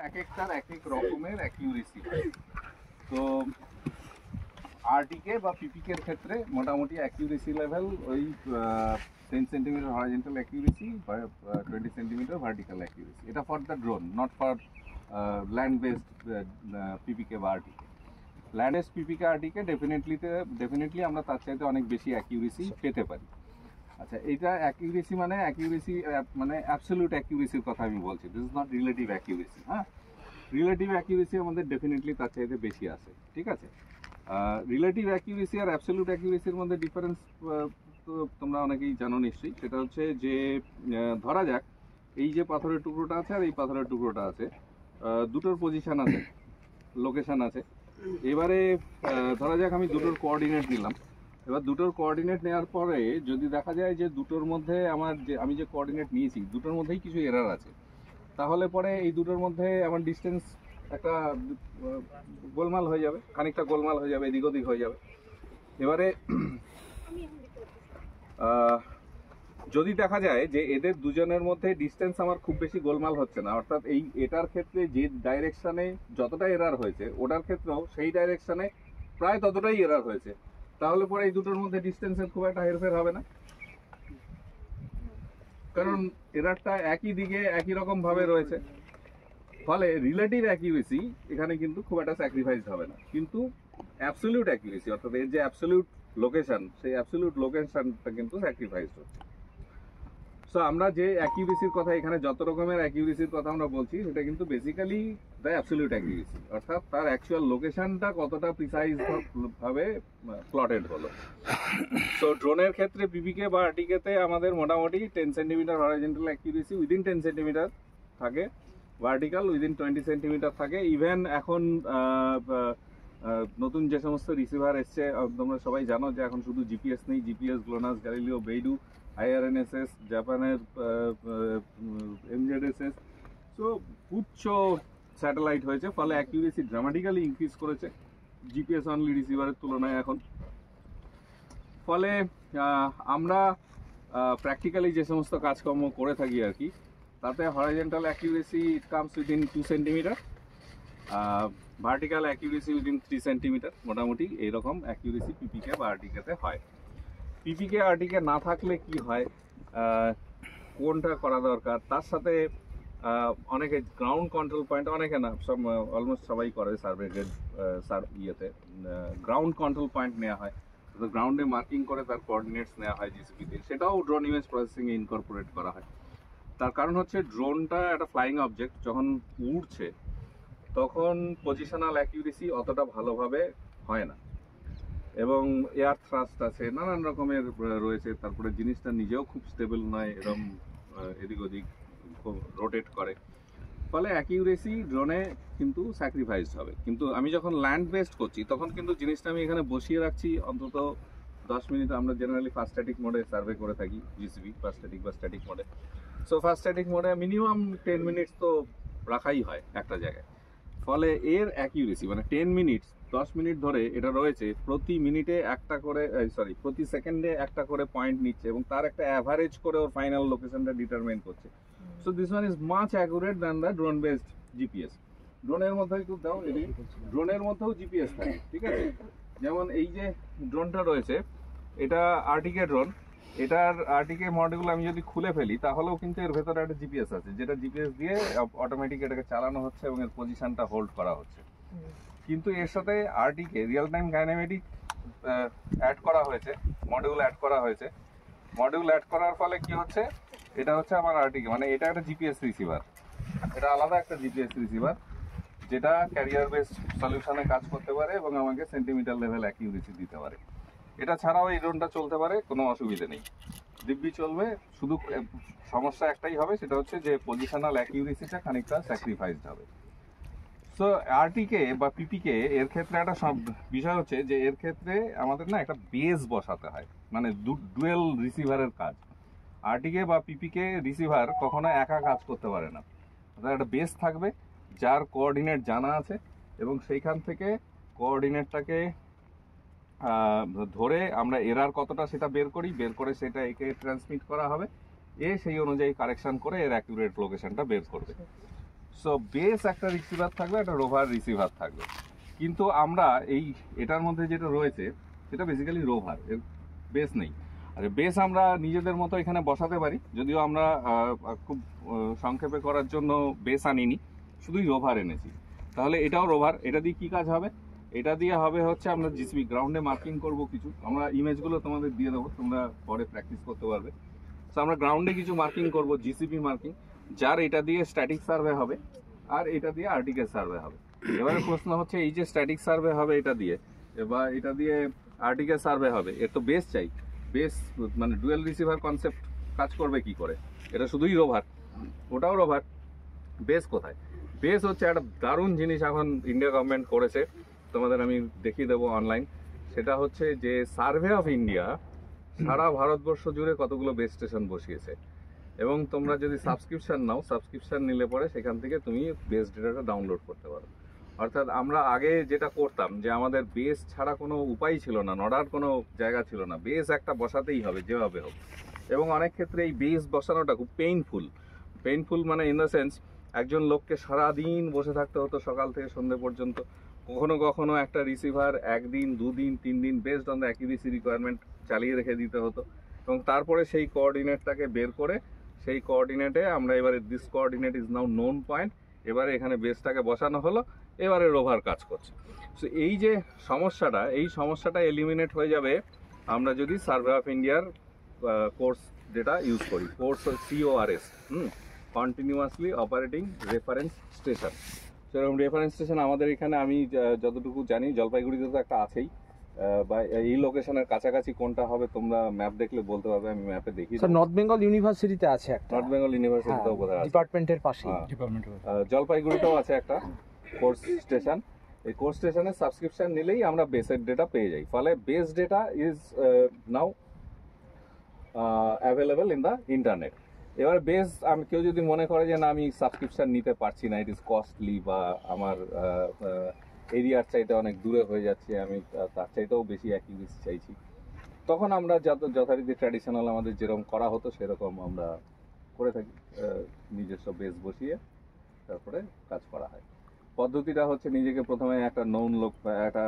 এক একটার এক এক রকমের অ্যাকিউরেসি হয়। তো আরটিকে বা পিপিকে এর ক্ষেত্রে মোটামুটি অ্যাকিউরেসি লেভেল ওই 10 সেন্টিমিটার হরিজন্টাল অ্যাকিউরেসি বা 20 সেন্টিমিটার ভার্টিক্যাল অ্যাকিউরেসি। এটা for the drone, not for land based PPK বা RTK. Land based PPK RTK definitely আমরা তার চাইতে অনেক বেশি অ্যাকিউরেসি পেতে পারি। আচ্ছা, এটা অ্যাকিউরেসি মানে অ্যাবসলিউট অ্যাকিউরেসির কথা আমি বলছি, this is not relative accuracy. হ্যাঁ, রিলেটিভ অ্যাকিউরেসি আমাদের ডেফিনেটলি তার চাইতে বেশি আছে, ঠিক আছে। রিলেটিভ অ্যাকিউরেসি আর অ্যাবসলিউট অ্যাকিউরেসির মধ্যে ডিফারেন্স তো তোমরা অনেকেই জানো নিশ্চয়ই। সেটা হচ্ছে যে ধরা যাক এই যে পাথরের টুকরোটা আছে আর এই পাথরের টুকরোটা আছে, দুটোর পজিশন আছে, লোকেশন আছে। এবারে ধরা যাক আমি দুটোর কোঅর্ডিনেট নিলাম। এবার দুটোর কোঅর্ডিনেট নেওয়ার পরে যদি দেখা যায় যে দুটোর মধ্যে আমি যে কোঅর্ডিনেট নিয়েছি দুটোর মধ্যেই কিছু এরার আছে, তাহলে পরে এই দুটোর মধ্যে আমার ডিস্টেন্স একটা গোলমাল হয়ে যাবে, খানিকটা গোলমাল হয়ে যাবে, এদিক ওদিক হয়ে যাবে। এবারে যদি দেখা যায় যে এদের দুজনের মধ্যে ডিস্টেন্স আমার খুব বেশি গোলমাল হচ্ছে না, অর্থাৎ এটার ক্ষেত্রে যে ডাইরেকশনে যতটা এরার হয়েছে ওটার ক্ষেত্রেও সেই ডাইরেকশনে প্রায় ততটাই এরার হয়েছে, তাহলে পরে এই দুটোর মধ্যে ডিস্টেন্সের খুব একটা হেরফের হবে না, কারণ এরারটা একই দিকে একই রকম ভাবে রয়েছে। ফলে রিলেটিভ অ্যাকিউরেসি এখানে কিন্তু খুব একটা স্যাক্রিফাইস হবে না, কিন্তু অ্যাবসলিউট অ্যাকিউরেসি অর্থাৎ এর যে অ্যাবসলিউট লোকেশন, সেই অ্যাবসলিউট লোকেশনটা কিন্তু স্যাক্রিফাইস হচ্ছে। সো আমরা যে অ্যাকিউরেসির কথা এখানে যত রকমের অ্যাকিউরেসির কথা আমরা বলছি সেটা কিন্তু বেসিক্যালি দ্য অ্যাবসলিউট অ্যাকিউরেসি, অর্থাৎ তার অ্যাকচুয়াল লোকেশনটা কতটা প্রিসাইজ ভাবে প্লটেড হলো। তো ড্রোনের ক্ষেত্রে পিপিকে বা আরটিকেতে আমাদের মোটামুটি 10 centimetre horizontal accuracy within 10 centimetre থাকে, ভার্টিক্যাল উইদিন 20 সেন্টিমিটার থাকে। ইভেন এখন নতুন যে সমস্ত রিসিভার এসছে তোমরা সবাই জানো যে এখন শুধু জিপিএস নেই, জিপিএস, গ্লোনাস, গ্যালিলিও, বেইডু, আইআরএনএসএস, জাপানের এমজেডএসএস, সো উচ্চ স্যাটেলাইট হয়েছে, ফলে অ্যাকিউরেসি ড্রামাটিক্যালি ইনক্রিজ করেছে জিপিএস অনলি রিসিভারের তুলনায় এখন। ফলে আমরা প্র্যাকটিক্যালি যে সমস্ত কাজকর্ম করে থাকি আর কি, তাতে horizontal accuracy it comes within 2 centimetre, vertical accuracy within 3 centimetre, মোটামুটি এইরকম অ্যাকিউরেসি পিপিকে বা আরটিকেতে হয়। পিপিকে আরটিকে না থাকলে কি হয়, কোনটা করা দরকার, তার সাথে অনেকে গ্রাউন্ড কন্ট্রোল পয়েন্ট, অনেকে না সব অলমোস্ট সবাই করে সার্ভে গ্রেড ইয়েতে গ্রাউন্ড কন্ট্রোল পয়েন্ট নেওয়া হয়, গ্রাউন্ডে মার্কিং করে তার কোঅর্ডিনেটস নেওয়া হয় জিসিপিতে, সেটাও ড্রোন ইমেজ প্রসেসিংয়ে ইনকর্পোরেট করা হয়। তার কারণ হচ্ছে ড্রোনটা একটা ফ্লাইং অবজেক্ট, যখন উড়ছে তখন পজিশনাল অ্যাকিউরেসি অতটা ভালোভাবে হয় না, এবং এয়ার থ্রাস্ট আছে, নানান রকমের রয়েছে, তারপরে জিনিসটা নিজেও খুব স্টেবল নয়, এরকম এদিক ওদিক রোটেট করে, ফলে অ্যাকিউরেসি ড্রোনে কিন্তু স্যাক্রিফাইস হবে। কিন্তু আমি যখন ল্যান্ড বেসড করছি তখন কিন্তু জিনিসটা আমি এখানে বসিয়ে রাখছি অন্তত 10 মিনিট। আমরা জেনারেলি ফার্স্ট স্ট্যাটিক মোডে সার্ভে করে থাকি, জিসিবি ফার্স্ট স্ট্যাটিক বা স্ট্যাটিক মোডে। সো ফার্স্ট স্ট্যাটিক মোডে মিনিমাম 10 মিনিটস তো রাখাই হয় একটা জায়গায়। ফলে এর অ্যাকিউরেসি মানে 10 মিনিটস, 10 মিনিট ধরে এটা রয়েছে, প্রতি মিনিটে একটা করে প্রতি সেকেন্ডে একটা করে পয়েন্ট নিচ্ছে এবং তার একটা অ্যাভারেজ করে ওর ফাইনাল লোকেশনটা ডিটারমাইন করছে। So this one is much accurate than the drone based GPS. ড্রোনের মধ্যে একটু দাও, ড্রোনের মধ্যেও জিপিএস থাকে, ঠিক আছে। যেমন এই যে ড্রোনটা রয়েছে, এটা আরটিকে ড্রোন, এটার আরটিকে মডিউল আমি যদি খুলে ফেলি তাহলেও কিন্তু এর ভেতরে একটা জিপিএস আছে, যেটা জিপিএস দিয়ে অটোমেটিক এটাকে চালানো হচ্ছে এবং এর পজিশনটা হোল্ড করা হচ্ছে। কিন্তু এর সাথে RTK real time kinematic add করা হয়েছে, মডিউল অ্যাড করা হয়েছে। মডিউল অ্যাড করার ফলে কি হচ্ছে, এটা হচ্ছে আমার আরটিকে, মানে এটা একটা জিপিএস রিসিভার, এটা আলাদা একটা জিপিএস রিসিভার, যেটা ক্যারিয়ার বেসড সলিউশনে কাজ করতে পারে এবং আমাকে সেন্টিমিটার লেভেল অ্যাকিউরেসি দিতে পারে। এটা ছাড়াও এই ড্রোনটা চলতে পারে, কোনো অসুবিধা নেই, দিব্যি চলবে। শুধু সমস্যা একটাই হবে, সেটা হচ্ছে যে পজিশনাল অ্যাকিউরেসিটা খানিকটা স্যাক্রিফাইসড হবে। সো আরটিকে বা পিপিকে এর ক্ষেত্রে একটা বিষয় হচ্ছে যে এর ক্ষেত্রে আমাদের না একটা বেস বসাতে হয়, মানে ডুয়েল রিসিভারের কাজ। আরটিকে বা পিপিকে রিসিভার কখনো একা কাজ করতে পারে না, একটা বেস থাকবে যার কোঅর্ডিনেট জানা আছে এবং সেইখান থেকে কোঅর্ডিনেটটাকে ধরে আমরা এরার কতটা সেটা বের করে সেটা একে ট্রান্সমিট করা হবে, সেই অনুযায়ী কারেকশন করে এর অ্যাকুরেট লোকেশনটা বের করবে। সো বেস একটা রিসিভার থাকবে, একটা রোভার রিসিভার থাকবে। কিন্তু আমরা এটার মধ্যে যেটা রয়েছে সেটা বেসিক্যালি রোভার, এর বেস নেই। আর বেস আমরা নিজেদের মতো এখানে বসাতে পারি, যদিও আমরা খুব সংক্ষেপে করার জন্য বেস আনিনি, শুধুই রোভার এনেছি। তাহলে এটাও রোভার। এটা দিয়ে কি কাজ হবে? এটা দিয়ে হবে হচ্ছে আমরা জিসিবি গ্রাউন্ডে মার্কিং করব কিছু, আমরা ইমেজগুলো তোমাদের দিয়ে দেবো, তোমরা পরে প্র্যাকটিস করতে পারবে। তো আমরা গ্রাউন্ডে কিছু মার্কিং করব, জিসিবি মার্কিং, যার এটা দিয়ে স্ট্যাটিক সার্ভে হবে আর এটা দিয়ে আরটিকে সার্ভে হবে। এবারে প্রশ্ন হচ্ছে এই যে স্ট্যাটিক সার্ভে হবে এটা দিয়ে, এবার এটা দিয়ে আরটিকে সার্ভে হবে, এর তো বেস চাই। বেস মানে ডুয়েল রিসিভার কনসেপ্ট কাজ করবে কি করে? এটা শুধুই রোভার, ওটাও রোভার। বেস কোথায়? বেস হচ্ছে একটা দারুণ জিনিস এখন ইন্ডিয়া গভর্নমেন্ট করেছে, তোমাদের আমি দেখিয়ে দেবো অনলাইন। সেটা হচ্ছে যে সার্ভে অফ ইন্ডিয়া সারা ভারতবর্ষ জুড়ে কতগুলো বেস স্টেশন বসিয়েছে, এবং তোমরা যদি সাবস্ক্রিপশন নাও, সাবস্ক্রিপশন নিলে পরে সেখান থেকে তুমি বেস ডেটাটা ডাউনলোড করতে পারো। অর্থাৎ আমরা আগে যেটা করতাম যে আমাদের বেস ছাড়া কোনো উপায় ছিল না, নড়ার কোনো জায়গা ছিল না, বেস একটা বসাতেই হবে যেভাবে হোক। এবং অনেক ক্ষেত্রে এই বেস বসানোটা খুব পেইনফুল মানে ইন দ্য সেন্স একজন লোককে সারাদিন বসে থাকতে হতো সকাল থেকে সন্ধ্যে পর্যন্ত। কখনো কখনো একটা রিসিভার একদিন, দুদিন, 3 দিন based on the accuracy requirement চালিয়ে রেখে দিতে হতো, এবং তারপরে সেই কোঅর্ডিনেটটাকে বের করে সেই কোঅর্ডিনেটে আমরা এবারে this coordinate is now known point, এবারে এখানে বেসটাকে বসানো হলো, এবারে রোভার কাজ করছে। সো এই যে সমস্যাটা এলিমিনেট হয়ে যাবে আমরা যদি সার্ভে অফ ইন্ডিয়ার কোর্স যেটা ইউজ করি, course CORS, continuously operating reference station. সেরকম রেফারেন্স স্টেশন আমাদের এখানে আমি যতটুকু জানি জলপাইগুড়িতে তো একটা আছেই, বা এই লোকেশনের কাছাকাছি কোনটা হবে তোমরা ম্যাপ দেখলে বলতে পারবে, আমি ম্যাপে দেখি। স্যার নর্থ বেঙ্গল ইউনিভার্সিটিতে আছে একটা, নর্থ বেঙ্গল ইউনিভার্সিটিতেও বোধহয় আছে, ডিপার্টমেন্টের পাশে। জলপাইগুড়িতেও আছে একটা কোর্স স্টেশন। এই কোর্স স্টেশনের সাবস্ক্রিপশন নিলেই আমরা বেসের ডেটা পেয়ে যাই, ফলে base data is now available in the internet. এবার বেস কেউ যদি মনে করে যে না আমি সাবস্ক্রিপশন নিতে পারছি না, ইট ইজ কস্টলি, বা আমার এরিয়ার চাইতে অনেক দূরে হয়ে যাচ্ছে, আমি তার চাইতেও বেশি অ্যাকিউরেসি চাইছি, তখন আমরা যথারীতি ট্র্যাডিশনাল আমাদের যেরকম করা হতো সেরকম আমরা করে থাকি, নিজস্ব বেস বসিয়ে তারপরে কাজ করা হয়। পদ্ধতিটা হচ্ছে নিজেকে প্রথমে একটা একটা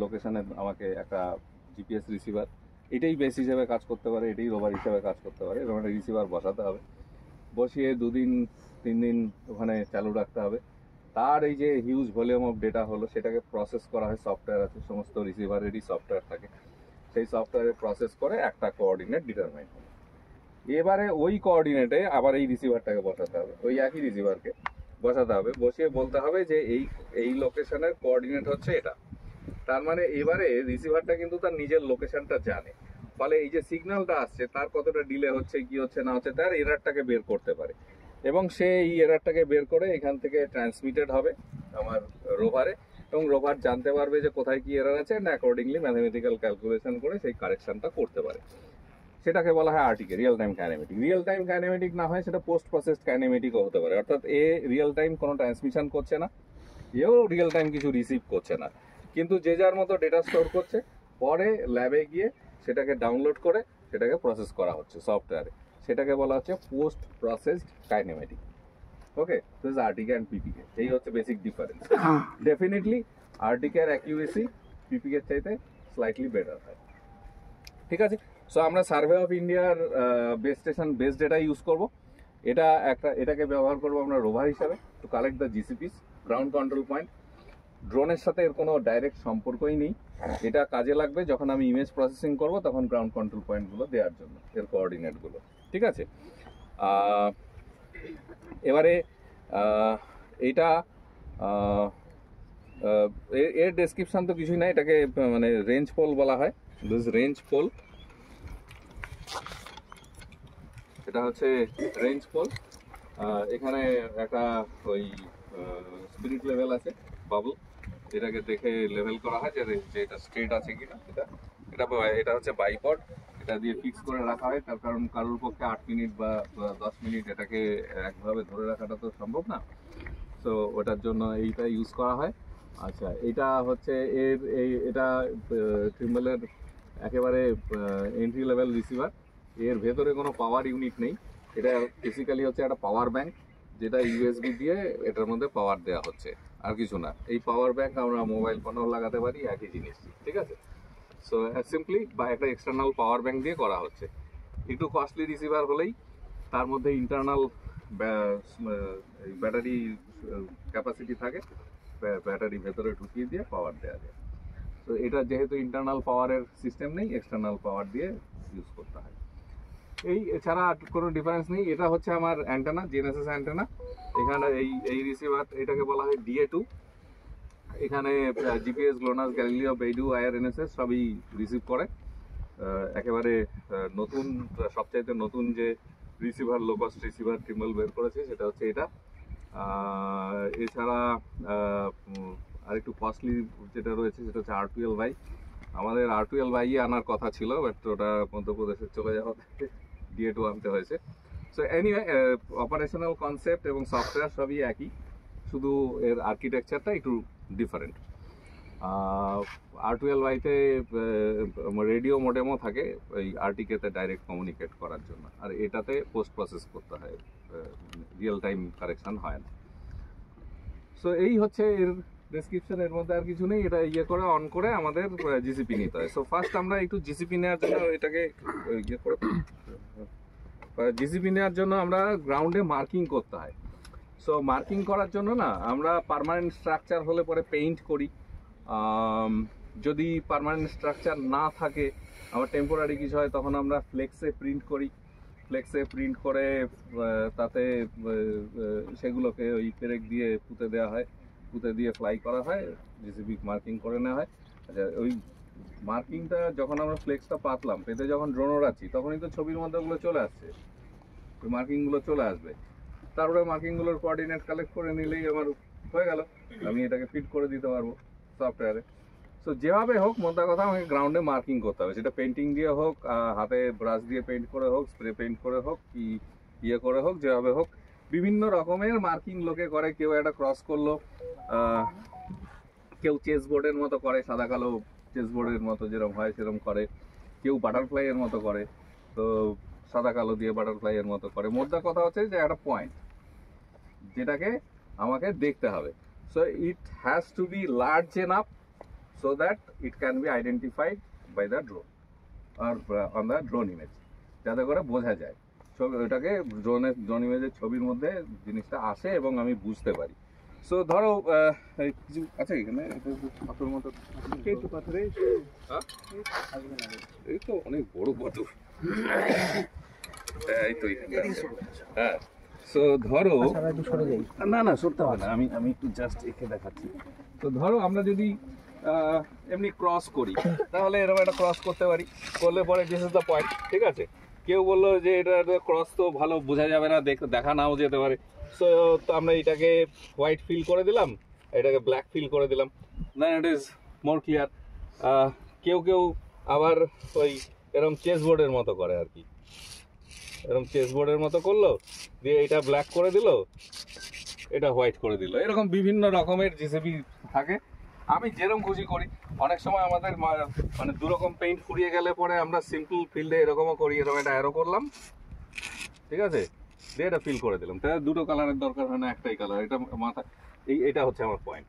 লোকেশনে আমাকে একটা জিপিএস রিসিভার, এটাই বেস হিসেবে কাজ করতে পারে, এটাই রোভার হিসেবে কাজ করতে পারে, এরকম একটা রিসিভার বসাতে হবে, বসিয়ে 2 দিন 3 দিন ওখানে চালু রাখতে হবে। তার এই যে হিউজ ভলিউম অফ ডেটা হলো সেটাকে প্রসেস করা হয়, সফটওয়্যার আছে, সমস্ত রিসিভারেরই সফটওয়্যার থাকে, সেই সফটওয়্যারে প্রসেস করে একটা কোঅর্ডিনেট ডিটারমাইন হবে। এবারে ওই কোঅর্ডিনেটে আবার এই রিসিভারটাকে বসাতে হবে, ওই একই রিসিভারকে বসাতে হবে, বসিয়ে বলতে হবে যে এই লোকেশনের কোঅর্ডিনেট হচ্ছে এটা। তার মানে এবারে রিসিভারটা কিন্তু তার নিজের লোকেশনটা জানে, ফলে এই যে সিগন্যালটা আসছে তার কতটা ডিলে হচ্ছে, কি হচ্ছে না হচ্ছে, তার এরারটাকে বের করতে পারে, এবং সে এই এরারটাকে বের করে এখান থেকে ট্রান্সমিটেড হবে আমার রোভারে, এবং রোভার জানতে পারবে যে কোথায় কি এরার আছে, না অ্যাকর্ডিংলি ম্যাথমেটিক্যাল ক্যালকুলেশন করে সেই কারেকশনটা করতে পারে। সেটাকে বলা হয় আরটিকে, real time kinematic. Real time kinematic না হয় সেটা পোস্ট প্রসেসড কাইনেমেটিকও হতে পারে, অর্থাৎ রিয়েল টাইম কোনো ট্রান্সমিশন করছে না, এও রিয়েল টাইম কিছু রিসিভ করছে না, কিন্তু যে যার মতো ডেটা স্টোর করছে, পরে ল্যাবে গিয়ে সেটাকে ডাউনলোড করে সেটাকে প্রসেস করা হচ্ছে সফটওয়্যারে, সেটাকে বলা হচ্ছে post processed kinematic. Okay, this RTK and PPK, এই হচ্ছে বেসিক ডিফারেন্স। ডেফিনেটলি আরটিকে এর অ্যাকিউরেসি পিপিকে এর চাইতে স্লাইটলি বেটার হয়। ঠিক আছে, সো আমরা সার্ভে অফ ইন্ডিয়ার base station base data use করব, এটাকে ব্যবহার করব আমরা রোভার হিসাবে to collect the GCPs, ground control point. ড্রোনের সাথে এর কোনো ডাইরেক্ট সম্পর্কই নেই, এটা কাজে লাগবে যখন আমি ইমেজ প্রসেসিং করব, তখন গ্রাউন্ড কন্ট্রোল পয়েন্টগুলো দেওয়ার জন্য, এর কোঅর্ডিনেটগুলো। ঠিক আছে, এবারে এটা এর ডেসক্রিপশন তো কিছুই নাই, এটাকে মানে রেঞ্জ পোল বলা হয়। দিস রেঞ্জ পোল, এটা হচ্ছে রেঞ্জ পোল। এখানে একটা ওই স্পিরিট লেভেল আছে, বাবল, এটাকে দেখে লেভেল করা হয় যে এটা স্ট্রেট আছে কিনা। এটা হচ্ছে বাইপড, এটা দিয়ে ফিক্স করে রাখা হয়, তার কারণ কারোর পক্ষে 8 মিনিট বা 10 মিনিট এটাকে একভাবে ধরে রাখাটা তো সম্ভব না, তো ওটার জন্য এইটা ইউজ করা হয়। আচ্ছা, এটা হচ্ছে এটা ট্রিম্বলের একেবারে এন্ট্রি লেভেল রিসিভার, এর ভেতরে কোনো পাওয়ার ইউনিট নেই, এটা বেসিক্যালি হচ্ছে একটা পাওয়ার ব্যাংক। যেটা ইউএসবি দিয়ে এটার মধ্যে পাওয়ার দেওয়া হচ্ছে, আর কিছু না। এই পাওয়ার ব্যাংক আমরা মোবাইল ফোনেও লাগাতে পারি, একই জিনিস, ঠিক আছে। সো সিম্পলি বা একটা এক্সটার্নাল পাওয়ার ব্যাংক দিয়ে করা হচ্ছে। একটু কস্টলি রিসিভার হলেই তার মধ্যে ইন্টারনাল ব্যাটারি ক্যাপাসিটি থাকে, ব্যাটারি ভেতরে ঢুকিয়ে দিয়ে পাওয়ার দেওয়া যায়। তো এটা যেহেতু ইন্টারনাল পাওয়ারের সিস্টেম নেই, এক্সটার্নাল পাওয়ার দিয়ে ইউজ করতে হয়। এই এছাড়া আর কোনো ডিফারেন্স নেই। এটা হচ্ছে আমার অ্যান্টেনা, জিএনএসএস অ্যান্টেনা। এখানে এই রিসিভার, এটাকে বলা হয় DA2। এখানে জিপিএস, গ্লোনাস, গ্যালিলিও, বেইডু, আইআরএনএসএস সবই রিসিভ করে। একেবারে নতুন, সবচাইতে নতুন যে রিসিভার, লো কস্ট রিসিভার টিম্বল বের করেছে সেটা হচ্ছে এটা। এছাড়া আরেকটু কস্টলি যেটা রয়েছে সেটা হচ্ছে R12i। আমাদের R12i আনার কথা ছিল, বাট ওটা মধ্যপ্রদেশে চলে যাওয়াতে DA2 আনতে হয়েছে। সো এনিওয়ে, অপারেশনাল কনসেপ্ট এবং সফটওয়্যার সবই একই, শুধু এর আর্কিটেকচারটা একটু ডিফারেন্ট। R12i-তে রেডিও মোডেমও থাকে ওই RTK-তে ডাইরেক্ট কমিউনিকেট করার জন্য, আর এটাতে পোস্ট প্রসেস করতে হয়, রিয়েল টাইম কারেকশন হয় না। সো এই হচ্ছে এর ডেসক্রিপশন, এর মধ্যে আর কিছু নেই। এটা করে অন করে আমাদের জিসিপি নিতে হয়। সো ফার্স্ট আমরা একটু জিসিপি নেওয়ার জন্য এটাকে করে, জিসিপি নেওয়ার জন্য আমরা গ্রাউন্ডে মার্কিং করতে হয়। সো মার্কিং করার জন্য না আমরা পার্মানেন্ট স্ট্রাকচার হলে পরে পেইন্ট করি। যদি পার্মানেন্ট স্ট্রাকচার না থাকে, আমার টেম্পোরারি কিছু হয়, তখন আমরা ফ্লেক্সে প্রিন্ট করি। ফ্লেক্সে প্রিন্ট করে তাতে সেগুলোকে ওই পেরেক দিয়ে পুঁতে দেওয়া হয়, পুঁতে দিয়ে ফ্লাই করা হয়, জিসিপি মার্কিং করে নেওয়া হয়। আচ্ছা, ওই মার্কিংটা যখন আমরা ফ্লেক্সটা পাতলাম, পেতে যখন ড্রোন ওড়াচ্ছি, তখনই তো ছবির মধ্যে ওগুলো চলে আসছে, ওই মার্কিংগুলো চলে আসবে। তারপরে মার্কিংগুলোর কোঅর্ডিনেট কালেক্ট করে নিলেই আমার হয়ে গেল, আমি এটাকে ফিট করে দিতে পারবো সফটওয়্যারে। সো যেভাবে হোক, মোদ্দা কথা আমাকে গ্রাউন্ডে মার্কিং করতে হবে, সেটা পেন্টিং দিয়ে হোক, হাতে ব্রাশ দিয়ে পেন্ট করে হোক, স্প্রে পেন্ট করে হোক, কি করে হোক, যেভাবে হোক বিভিন্ন রকমের মার্কিং লোকে করে। কেউ একটা ক্রস করলো, কেউ চেস বোর্ডের মতো করে, সাদা কালো চেস বোর্ডের মতো যেরকম হয় সেরকম করে, কেউ বাটারফ্লাই এর মতো করে, তো সাদা কালো দিয়ে বাটারফ্লাই এর মতো করে। মোদ্দা কথা হচ্ছে যে একটা পয়েন্ট যেটাকে আমাকে দেখতে হবে। So it has to be large enough so that it can be identified by the drone or on the drone image, যাতে করে বোঝা যায় ছবি, ওটাকে ড্রোন ইমেজের ছবির মধ্যে জিনিসটা আসে এবং আমি বুঝতে পারি। সো ধরো কিছু আছে এখানে পাথর মতো, এই তো অনেক বড় পাথর, এই তো হ্যাঁ। সো ধরো, না সরতে হবে না, আমি একটু জাস্ট এঁকে দেখাচ্ছি। তো ধরো আমরা যদি এমনি ক্রস করি, তাহলে এরকম একটা ক্রস করতে পারি, করলে পরে দিস ইজ দ্য পয়েন্ট, ঠিক আছে। কেউ বললো যে এটা ক্রস তো ভালো বোঝা যাবে না, দেখা নাও যেতে পারে। সো আমরা এটাকে হোয়াইট ফিল করে দিলাম, এটাকে ব্ল্যাক ফিল করে দিলাম, দেন ইট ইজ মোর ক্লিয়ার। কেউ আবার ওই এরকম চেস বোর্ডের মতো করে আর কি, এরকম চেস বোর্ডের মতো করলো, দিয়ে এটা ব্ল্যাক করে দিল, এটা হোয়াইট করে দিল। এরকম বিভিন্ন রকমের জিসিপি থাকে, আমি যেরকম খুশি করি। অনেক সময় আমাদের মানে দুরকম পেইন্ট ফুরিয়ে গেলে পরে আমরা সিম্পল ফিল্ডে এরকমও করি, এরকম একটা অ্যারো করলাম, ঠিক আছে, দিয়ে এটা ফিল করে দিলাম। তাহলে দুটো কালারের দরকার হয় না, একটাই কালার। এটা মাথা, এটা হচ্ছে আমার পয়েন্ট।